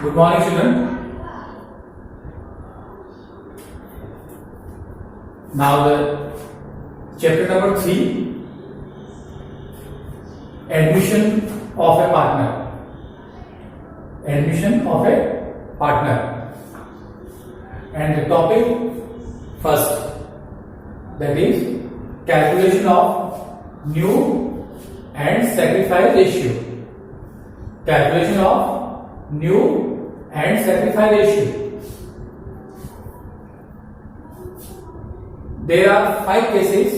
Good morning, children. Now the chapter number 3, admission of a partner. Admission of a partner. And the topic first, that is calculation of new and sacrifice ratio. Calculation of new and sacrifice ratio. There are 5 cases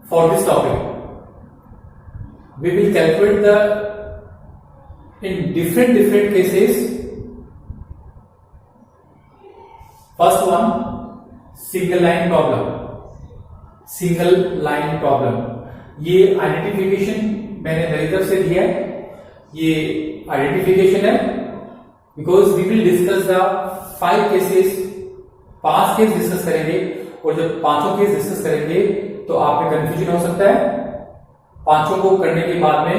for this topic. We will calculate in different cases. First one, single line problem. Single line problem, ये identification मैंने मेरी तरफ से दिया है. ये identification है because we will discuss the 5 cases. 5 case discuss करेंगे और जब 5 केस डिस्कस करेंगे तो आप में कंफ्यूजन हो सकता है. 5 को करने के बाद में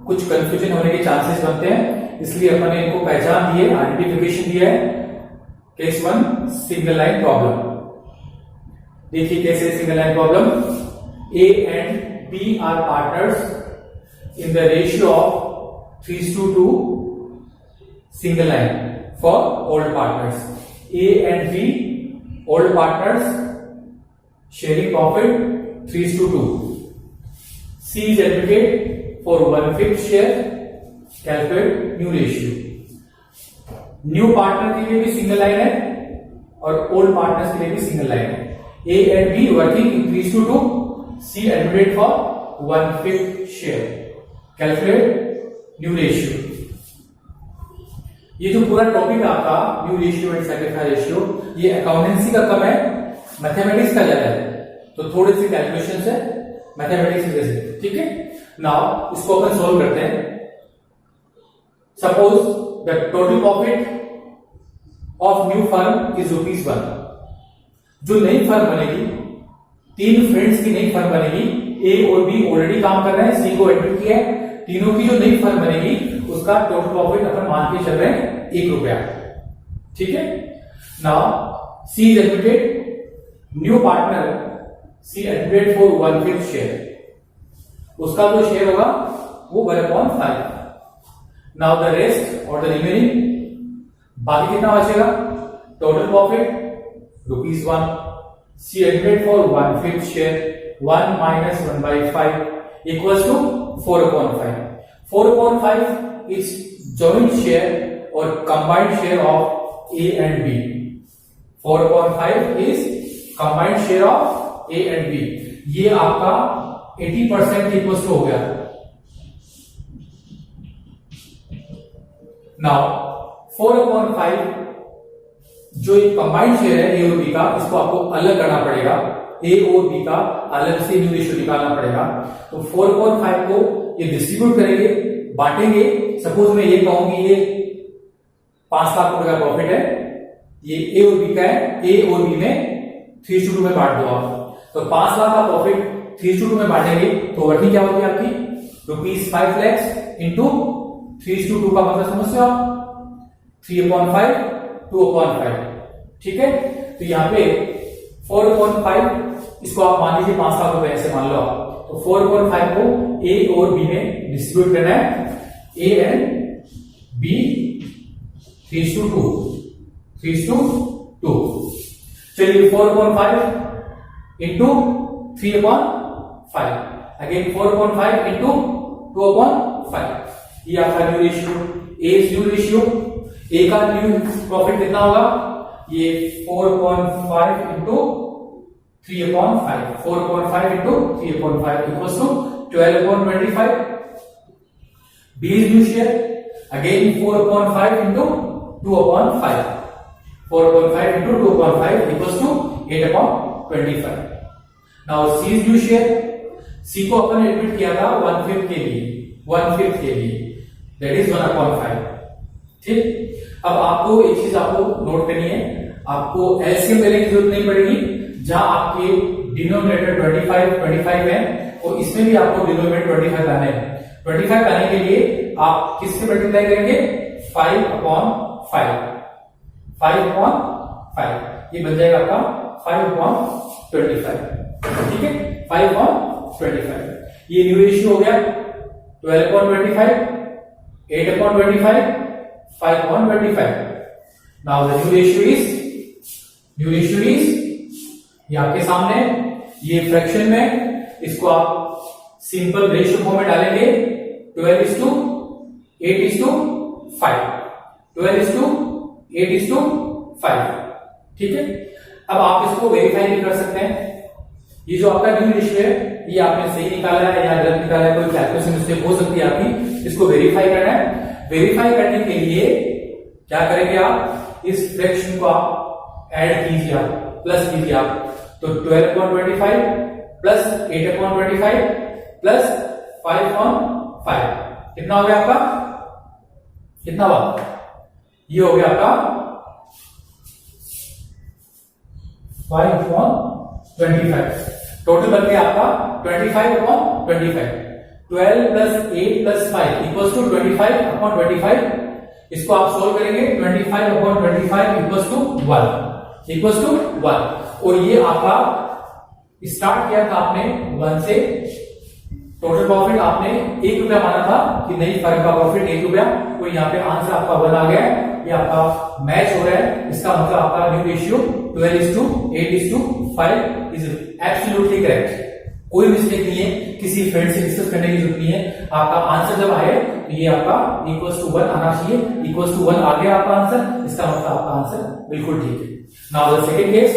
कुछ कंफ्यूजन होने के चांसेस बनते हैं, इसलिए अपन ने इनको पहचान दी है, आइडेंटिफिकेशन दिया है. Case 1, single line problem. देखिए कैसे single line problem. A and B are partners in the ratio of 3:2 single line for old partners. A and B, old partners, sharing profit 3:2. C is advocate for 1/5 share. Calculate new ratio. New partner के लिए भी single line है और old partners के लिए भी single line है. A and B working in 3:2. C advocate for 1/5 share. Calculate new ratio. ये जो पूरा टॉपिक आपका new ratio and sacrifice ratio, ये अकाउंटेंसी का कम है, मैथमेटिक्स का ज्यादा है, तो थोड़ी सी कैलकुलेशन है मैथमेटिक्स जैसे. ठीक है. नाउ इसको अपन सॉल्व करते हैं. Suppose the total profit of new firm is ₹1. जो नई फर्म बनेगी, 3 फ्रेंड्स की नई फर्म बनेगी. ए और बी ऑलरेडी काम कर रहे हैं, सी को एडमिट किया है. तीनों की जो नई फर्म बनेगी उसका टोटल प्रॉफिट अपन मान के चल रहे हैं ₹1. ठीक है. Now C is admitted, new partner C admitted for 1/5 share. उसका जो शेयर होगा वो 1/5. नाउ द रेस्ट और द रिमेनिंग, बाकी कितना बचेगा? Total profit ₹1. C admitted for 1/5 share. 1 minus 1/5 equals to 4/5. 4/5 is joint share or combined share of A and B. 4/5 is combined share of A and B. ये आपका 80% equals to हो गया. Now 4/5 जो एक combined share है ए और B का, इसको आपको अलग करना पड़ेगा. ए और बी का अलग से न्यू रेशियो निकालना पड़ेगा. तो 4/5 को ये डिस्ट्रीब्यूट करेंगे, बांटेंगे. सपोज मैं ये कहूंगी ये 5 लाख रुपए का प्रॉफिट है, ये ए और बी का है. ए और बी में 3:2 में बांट दो आप, तो 5 लाख का प्रॉफिट 3:2 में बांटेंगे तो वर्किंग क्या होगी आपकी? ₹5 लाख इंटू 3:2 का मतलब समझते हो आप? 3/5 2/5. ठीक है. तो यहाँ पे 4/5 इसको आप मान लीजिए 5 लाख रुपए ऐसे मान लो आप. तो 4/5 को ए और बी में डिस्ट्रीब्यूट करना है. A and B 3:2. चलिए 4/5 इंटू 3/5, अगेन 4/5 इंटू 2/5. ये आपका new ratio. A new ratio. A का न्यू प्रॉफिट कितना होगा? ये 4/5 into 3/5. 4/5 into 3/5 equals to 12/25. B is new share, again 4/5 into 2/5. 4/5 into 2/5 equals to 8/25. Now C is new share. C को अपन admit किया था 1/5 के लिए, दैट इज 1/5. ठीक. अब आपको एक चीज आपको नोट करनी है, आपको एलसीएम लेने की जरूरत नहीं पड़ेगी. जहां आपके डिनोमिनेटर 25 है और इसमें भी आपको डिनोमिनेटर 25 लाना है. 25 लाने के लिए आप किससे मल्टीप्लाई करेंगे? 5/5, 5/5 ये बन जाएगा आपका 5/25, ठीक है, 5/25। ये न्यू रेशियो हो गया 12/25, 8/25, 5/25। Now the new ratio is ये आपके सामने, ये फ्रैक्शन में इसको आप सिंपल रेशियो फॉर्म में डालेंगे 12:8:5, 12:8:5, ठीक है। अब आप इसको वेरीफाई भी कर सकते हैं। ये जो आपका न्यू रेशियो है ये आपने सही निकाला है या गलत निकाला है, कोई कैलकुलेशन मिस्टेक हो सकती है आपकी, इसको वेरीफाई करना है। वेरीफाई करने के लिए क्या करेंगे आप, इस फ्रैक्शन को आप ऐड कीजिए, आप प्लस कीजिए आप, तो 12/25 प्लस 8/25 प्लस 5/5 कितना हो गया आपका, कितना हुआ, ये हो गया आपका 5/25। टोटल बन गया आपका 25/25। 12 प्लस 8 प्लस 5 इक्वल्स टू 25/25। इसको आप सोल्व करेंगे 25/25 इक्वल्स टू 1। और ये आपका स्टार्ट किया था आपने 1 से, टोटल प्रॉफिट आपने 1 रुपया माना था कि नहीं, फर्म का प्रॉफिट 1 रुपया, तो यहाँ पे आंसर आपका 1 आ गया है। ये आपका मैच हो रहा है, इसका मतलब आपका new ratio 12:8:5 is absolutely correct. कोई मिस्टेक नहीं है, किसी फ्रेंड से डिस्कस करने की जरूरत नहीं है। आपका आंसर जब आए तो ये आपका =1 आना चाहिए, =1 आ गया आपका आंसर, इसका मतलब आपका आंसर बिल्कुल ठीक है। Now the second case,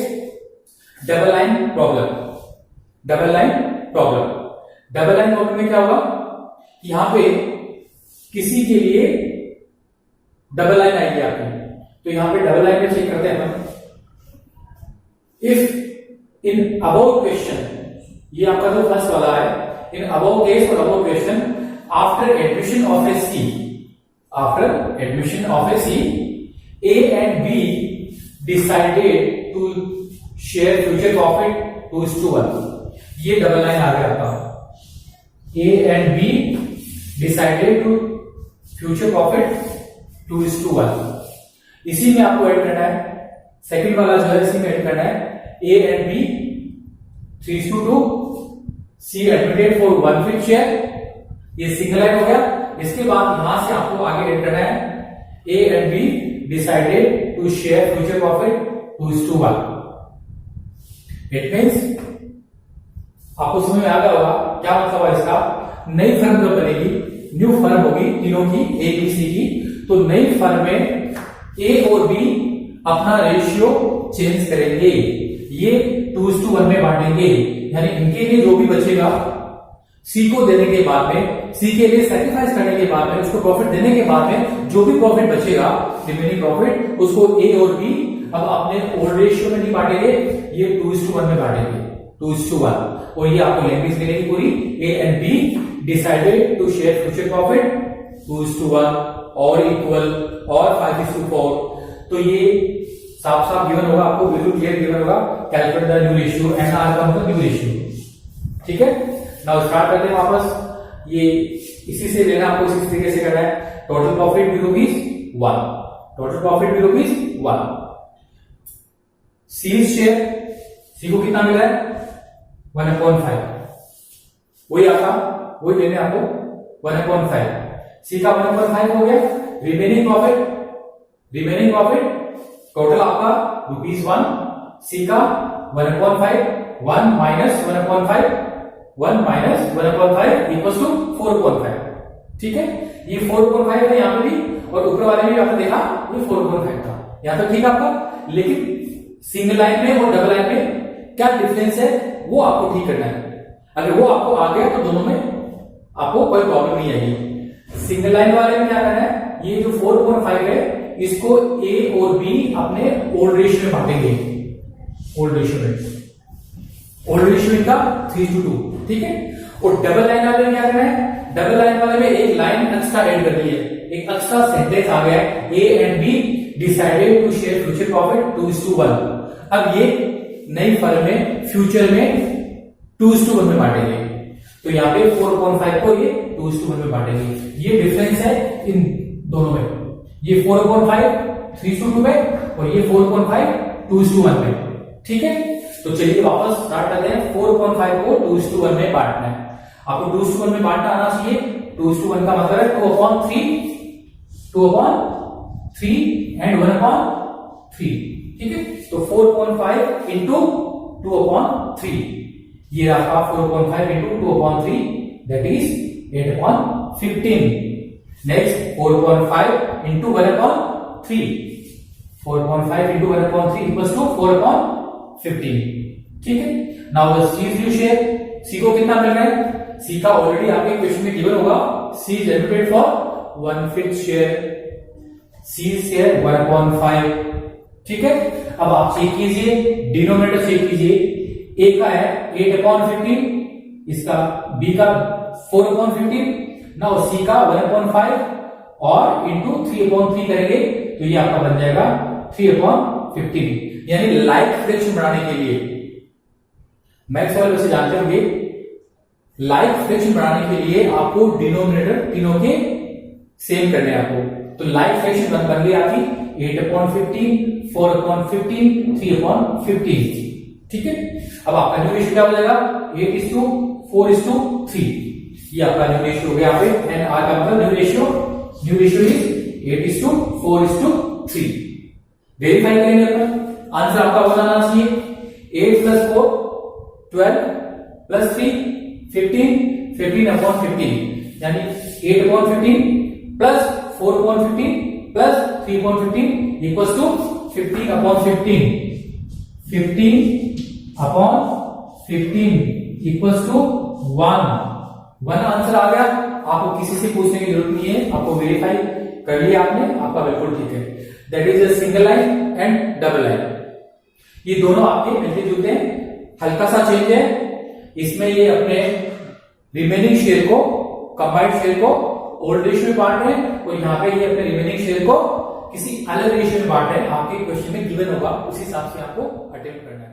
double line problem. Double line problem में क्या होगा, यहां पे किसी के लिए डबल लाइन आएगी आपकी, तो यहां पे डबल लाइन में चेक करते हैं हम। इफ इन अबव क्वेश्चन, ये आपका जो फर्स्ट वाला है, इन अबव केस और above question, after admission of a C, A and B decided to share future profit 2:1। ये डबल लाइन आ गया आपका, A and B decided to future profit 2:1। इसी में आपको ऐड करना है, सेकंड वाला जो है इसी में ऐड करना है A and B 3:2, C admitted for 1/5 share, ये सिंगल लाइन हो गया। इसके बाद यहां से आपको आगे ऐड करना है A and B decided to share future profit 2:1। It means आपको समझ में आ गया होगा क्या मतलब है इसका। नई फर्म जब बनेगी, न्यू फर्म होगी तीनों की, A B C की, तो नई फर्म में A और B अपना रेशियो चेंज करेंगे, ये 2:1 में बांटेंगे, यानी इनके लिए जो भी बचेगा सी को देने के बाद में, सी के लिए सैक्रिफाइस करने के बाद में, उसको प्रॉफिट देने के बाद में जो भी प्रॉफिट बचेगा, रिमेनिंग प्रॉफिट, उसको ए और बी अब अपने ओल्ड रेशियो में नहीं बांटेंगे, ये 2:1 में बांटेंगे, 2:1। और ये आपको लैंग्वेज मिलेगी पूरी, A and B decided to share future profit 2:1 और इक्वल और 5:4। तो ये साफ साफ गिवन होगा आपको, बिल्कुल क्लियर गिवन होगा, calculate the new ratio, and R का मतलब न्यू रेशियो, ठीक है। नाउ स्टार्ट करते हैं वापस, ये इसी से लेना आपको, इसी तरीके से करना है। Total profit ₹1, total profit ₹1। C share, C को कितना मिला है 1/5, वही आपका, वही लेने आपको 1/5, सी का 1/5 हो गया। रिमेनिंग प्रॉफिट टोटल आपका ₹1, सी का 1/5, 1 माइनस 1/5, 1 माइनस 1/5 इक्वल्स टू 4/5, ठीक है। ये 4/5 है यहाँ पे भी, और ऊपर वाले में आपने देखा ये 4/5 था, यहाँ तक ठीक है आपका। लेकिन सिंगल लाइन में और डबल लाइन में क्या डिफरेंस है वो आपको ठीक करना है। अगर वो आपको आ गया तो दोनों में आपको कोई प्रॉब्लम नहीं आएगी। सिंगल लाइन वाले में क्या करना है, ये जो 4/5 है इसको ए और बी अपने ओल्ड रेशियो में बांटेंगे, ओल्ड रेशियो इनका 3:2, ठीक है। और डबल लाइन वाले में क्या करना है, डबल लाइन वाले में एक लाइन एक्स्ट्रा ऐड करनी है, एक एक्स्ट्रा सेंटेंस आ गया है, A and B decided to share future profit 2:1। अब ये नई फर्म में फ्यूचर में 2:1 में बांटेंगे, तो यहाँ पे 4/5 को ये 2:1 में बांटेंगे। ये डिफरेंस है इन दोनों में, ये 4/5 3:2 में, और ये 4/5 2:1 में। ठीक है, तो चलिए वापस स्टार्ट करते हैं। 4/5 को 2:1 में बांटना है। आपको 2:1 में बांटना आना चाहिए। 2:1 का मतलब है 2/3 एंड 1/3। ठीक है, तो 4/5 इंटू 2/3, ये आपका 4/5 into 2/3 that is 8/15। Next 4/5 into 1/3, 4/5 into 1/3 equals to 4/15। ठीक है, now the C you share, C को कितना मिल रहा है? सी का ऑलरेडी आपके क्वेश्चन में गिवन होगा, C is allocated for 1/5 share, C share 1/5। ठीक है, अब आप चेक कीजिए, डिनोमिनेटर चेक कीजिए। ए का है 8/15, इसका बी का 4/15, नाउ सी का 1/5 और इंटू 3/3 करेंगे तो ये आपका बन जाएगा 3/15। यानी लाइक फ्रैक्शन बढ़ाने के लिए, मैथ्स वाले वैसे जानते होंगे, लाइक फ्रैक्शन बढ़ाने के लिए आपको डिनोमिनेटर तीनों के सेम करने हैं आपको। तो लाइक फ्रैक्शन बन गई आपकी 8/15, 4/15, 3/15। ठीक है, अब आपका न्यू रेशियो क्या हो जाएगा? 8:4:3, ये आपका न्यू रेशियो हो गया यहाँ पे। एंड आर का मतलब न्यू रेशियो इज 8:4:3। वेरीफाई करेंगे अपना आंसर, आपका हो जाना चाहिए 8 + 4 12 + 3 15, 15/15, यानी 8/15 plus 4/15 plus 3/15 equals to 15/15, 15/15 equals to 1 answer आ गया। आपको किसी से पूछने की जरूरत नहीं है, आपको वेरीफाई कर लिया आपने, आपका बिल्कुल ठीक है। That is a single line and double line, ये दोनों आपके मिलते जुलते हैं। हल्का सा चेंज है इसमें, ये अपने रिमेनिंग शेयर को, कंबाइंड शेयर को ओल्ड रेशियो में बांट रहे हैं, और यहाँ पे ये अपने रिमेनिंग शेयर को किसी अलग रेशियो में बांट रहे हैं। आपके क्वेश्चन में गिवन होगा, उस हिसाब से आपको अटेम्प्ट करना है।